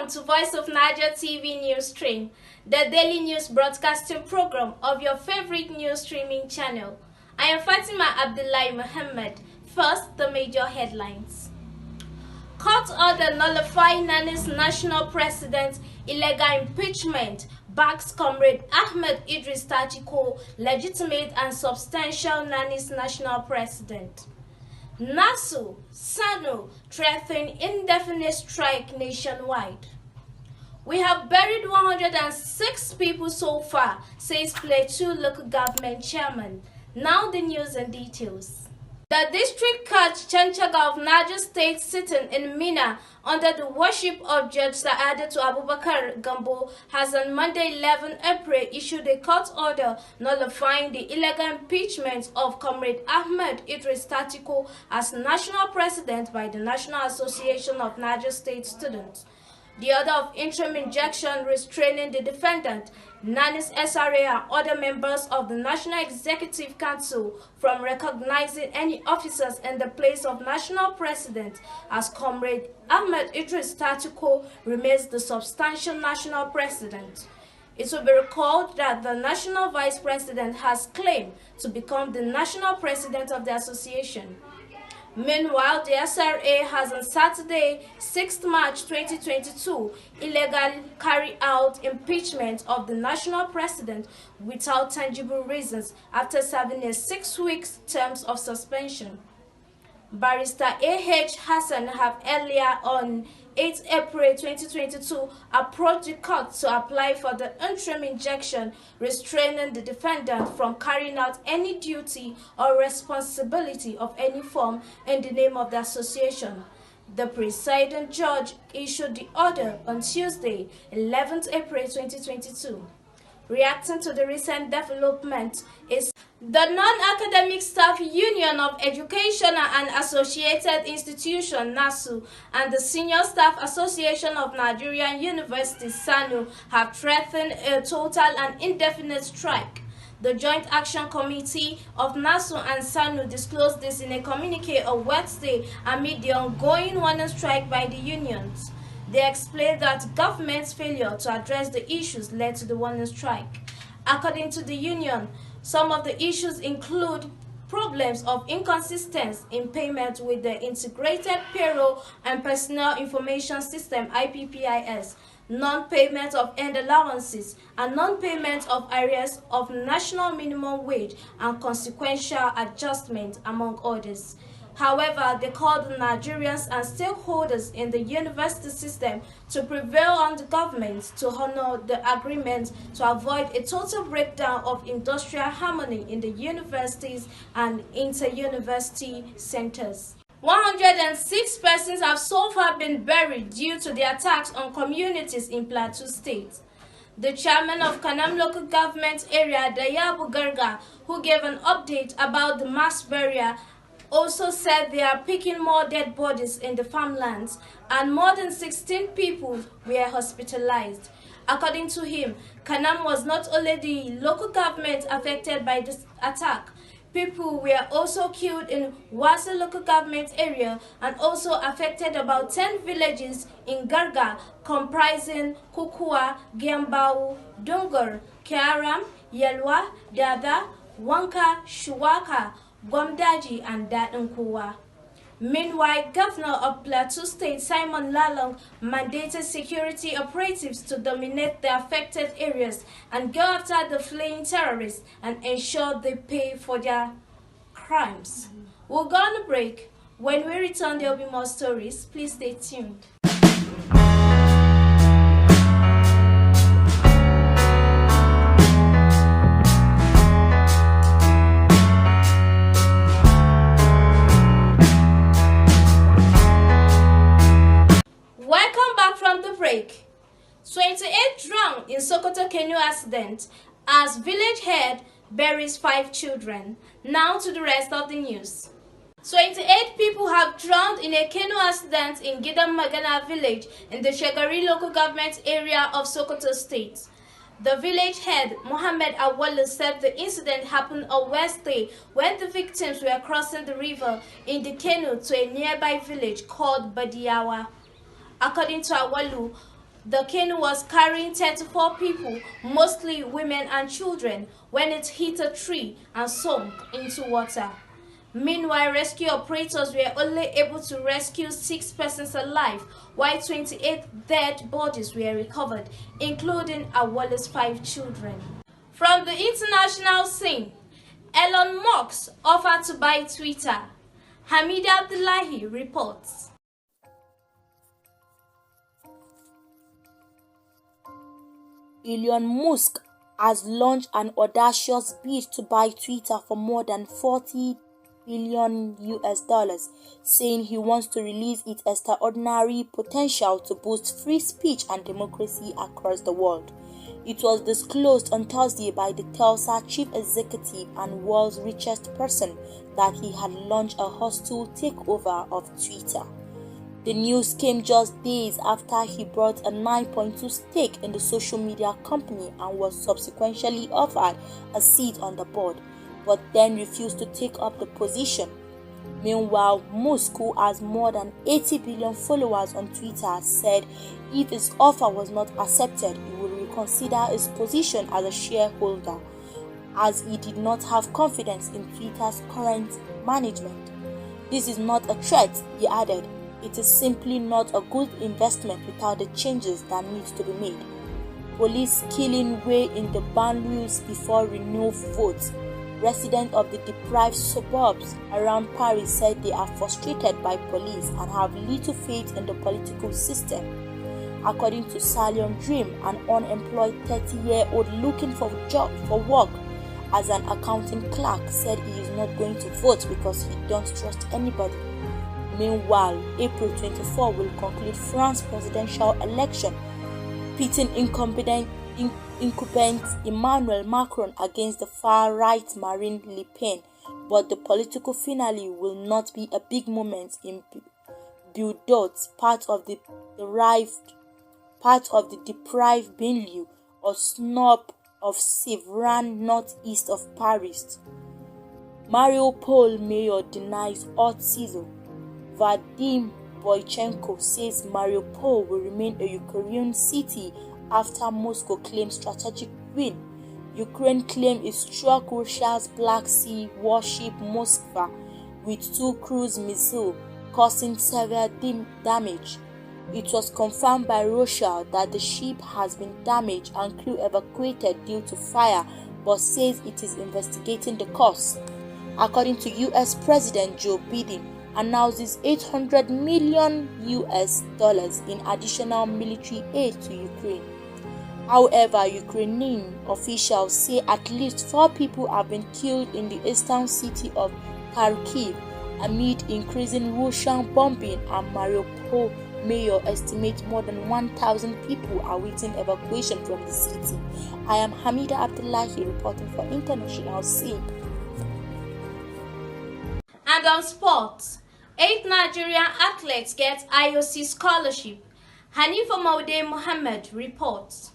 Welcome to Voice of Niger TV news stream, the daily news broadcasting program of your favorite news streaming channel. I am Fatima Abdullahi Mohammed. First, the major headlines. Court order nullify Nani's national president, illegal impeachment, backs Comrade Ahmed Idris Tachiko, legitimate and substantial Nani's national president. NASU, SANU threaten indefinite strike nationwide. We have buried 106 people so far, says Plateau local government chairman. Now the news and details. The district court Chanchaga of Niger State sitting in Mina under the worship of Judge Saadatu Abubakar Gambo has on Monday 11 April issued a court order nullifying the illegal impeachment of Comrade Ahmed Idris Tachiko as national president by the National Association of Niger State Students. The order of interim injunction restraining the defendant, Nani's SRA and other members of the National Executive Council from recognizing any officers in the place of national president as Comrade Ahmed Idris Tachiko remains the substantial national president. It will be recalled that the national vice president has claimed to become the national president of the association. Meanwhile, the SRA has on Saturday, 6th March 2022, illegally carried out impeachment of the national president without tangible reasons after serving a 6-week term of suspension. Barrister A.H. Hassan have earlier on 8 April 2022 approached the court to apply for the interim injunction restraining the defendant from carrying out any duty or responsibility of any form in the name of the association. The presiding judge issued the order on Tuesday, 11 April 2022. Reacting to the recent development is the Non-Academic Staff Union of Education and Associated Institutions (NASU) and the Senior Staff Association of Nigerian Universities (SANU) have threatened a total and indefinite strike. The Joint Action Committee of NASU and SANU disclosed this in a communique on Wednesday amid the ongoing warning strike by the unions. They explained that government's failure to address the issues led to the warning strike. According to the union, some of the issues include problems of inconsistency in payment with the Integrated Payroll and Personnel Information System (IPPIS), non-payment of end allowances, and non-payment of arrears of national minimum wage and consequential adjustment, among others. However, they called on Nigerians and stakeholders in the university system to prevail on the government to honor the agreement to avoid a total breakdown of industrial harmony in the universities and inter-university centers. 106 persons have so far been buried due to the attacks on communities in Plateau State. The chairman of Kanam local government area, Dayabu Garga, who gave an update about the mass burial, also said they are picking more dead bodies in the farmlands and more than 16 people were hospitalized. According to him, Kanam was not only the local government affected by this attack. People were also killed in Wasa local government area and also affected about 10 villages in Garga comprising Kukua, Giambau, Dungur, Kiaram, Yelwa, Dada, Wanka, Shuwaka, Gwamdaji and Dadankuwa. Meanwhile, Governor of Plateau State Simon Lalong mandated security operatives to dominate the affected areas and go after the fleeing terrorists and ensure they pay for their crimes. We'll go on a break. When we return, there will be more stories. Please stay tuned. Welcome back from the break. 28 drowned in Sokoto canoe accident as village head buries 5 children. Now to the rest of the news. 28 people have drowned in a canoe accident in Gidam Magana village in the Shagari local government area of Sokoto State. The village head, Mohammed Awal, said the incident happened on Wednesday when the victims were crossing the river in the canoe to a nearby village called Badiawa. According to Awalu, The canoe was carrying 34 people, mostly women and children, when it hit a tree and sunk into water. Meanwhile, rescue operators were only able to rescue 6 persons alive, while 28 dead bodies were recovered, including Awale's 5 children. From the international scene, Elon Musk offered to buy Twitter. Hamida Abdullahi reports. Elon Musk has launched an audacious bid to buy Twitter for more than $40 billion, saying he wants to release its extraordinary potential to boost free speech and democracy across the world. It was disclosed on Thursday by the Tesla chief executive and world's richest person that he had launched a hostile takeover of Twitter. The news came just days after he bought a 9.2% stake in the social media company and was subsequently offered a seat on the board, but then refused to take up the position. Meanwhile, Musk, who has more than 80 billion followers on Twitter, said if his offer was not accepted, he would reconsider his position as a shareholder, as he did not have confidence in Twitter's current management. This is not a threat, he added. It is simply not a good investment without the changes that need to be made. Police killing way in the banlieues before renewed votes. Residents of the deprived suburbs around Paris said they are frustrated by police and have little faith in the political system. According to Salion Dream, an unemployed 30-year-old looking for work as an accounting clerk, said he is not going to vote because he don't trust anybody. Meanwhile, April 24 will conclude France's presidential election, pitting incumbent Emmanuel Macron against the far-right Marine Le Pen, but the political finale will not be a big moment in Bordeaux, part of the deprived banlieue or snub of Sevran, northeast of Paris. Mariupol mayor denies hot season. Vadim Boychenko says Mariupol will remain a Ukrainian city after Moscow claims strategic win. Ukraine claimed it struck Russia's Black Sea warship Moskva with 2 cruise missiles, causing severe damage. It was confirmed by Russia that the ship has been damaged and crew evacuated due to fire, but says it is investigating the cause. According to U.S. President Joe Biden, announces $800 million in additional military aid to Ukraine. However, Ukrainian officials say at least 4 people have been killed in the eastern city of Kharkiv amid increasing Russian bombing, and Mariupol mayor estimates more than 1,000 people are awaiting evacuation from the city. I am Hamida Abdullahi reporting for International Scene. And on sports, 8 Nigerian athletes get IOC scholarship. Hanifa Maude Mohammed reports.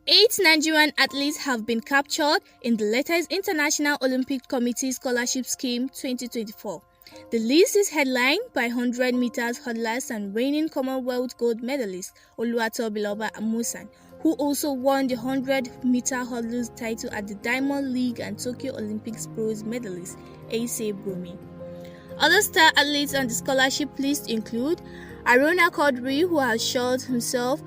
8 Nigerian athletes have been captured in the latest International Olympic Committee Scholarship Scheme 2024. The list is headlined by 100 meters hurdlers and reigning Commonwealth gold medalist Oluwatobiloba Amusan, who also won the 100-meter hurdles title at the Diamond League, and Tokyo Olympics bronze medalist Ace Brumi. Other star athletes on the scholarship list include Aruna Quadri, who has shot himself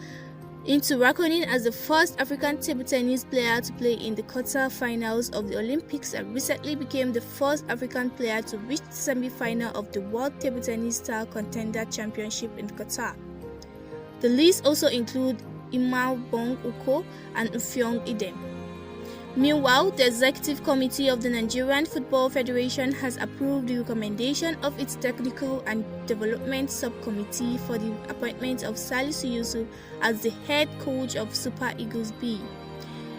into reckoning as the first African table tennis player to play in the quarter-finals of the Olympics, and recently became the first African player to reach the semi-final of the World Table Tennis Star Contender Championship in Qatar. The list also includes Imao Bong Uko and Ufyong Idem. Meanwhile, the Executive Committee of the Nigerian Football Federation has approved the recommendation of its Technical and Development Subcommittee for the appointment of Salisu Yusuf as the head coach of Super Eagles B.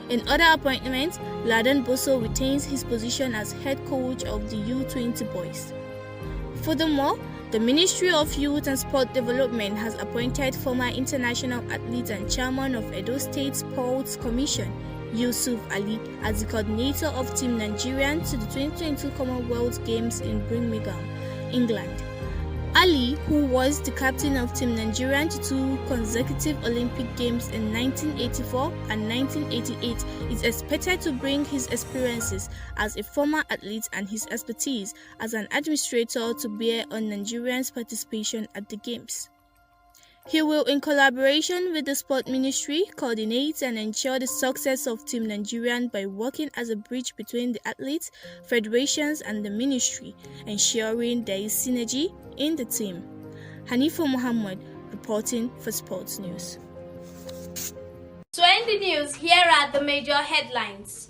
In other appointments, Ladan Boso retains his position as head coach of the U20 boys. Furthermore, the Ministry of Youth and Sport Development has appointed former international athlete and chairman of Edo State Sports Commission, Yusuf Ali, as the coordinator of Team Nigerian to the 2022 Commonwealth Games in Birmingham, England. Ali, who was the captain of Team Nigeria to 2 consecutive Olympic Games in 1984 and 1988, is expected to bring his experiences as a former athlete and his expertise as an administrator to bear on Nigerians' participation at the Games. He will, in collaboration with the Sport Ministry, coordinate and ensure the success of Team Nigeria by working as a bridge between the athletes, federations and the ministry, ensuring there is synergy in the team. Hanifa Muhammad reporting for Sports News. To end the news, here are the major headlines.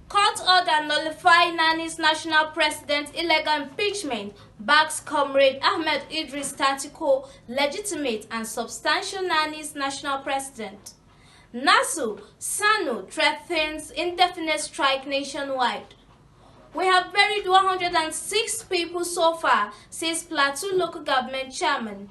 Court order nullify Nani's national president illegal impeachment backs Comrade Ahmed Idris Tatiko, legitimate and substantial Nani's national president. NASU, SANU threatens indefinite strike nationwide. We have buried 106 people so far, says Plateau local government chairman.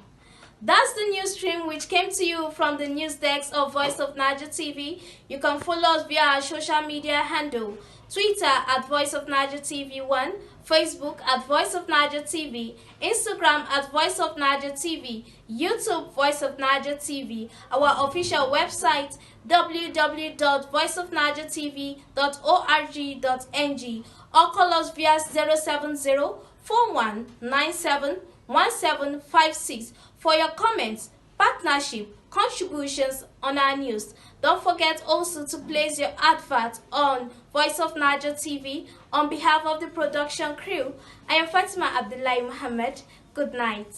That's the news stream which came to you from the news desk of Voice of Niger TV. You can follow us via our social media handle, Twitter at Voice of Niger TV 1, Facebook at Voice of Niger TV, Instagram at Voice of Niger TV, YouTube Voice of Niger TV, our official website www.voiceofnigertv.org.ng, or call us via 070-4197-1756 for your comments, partnership, contributions on our news. Don't forget also to place your advert on Voice of Niger TV. On behalf of the production crew, I am Fatima Abdullahi Muhammad. Good night.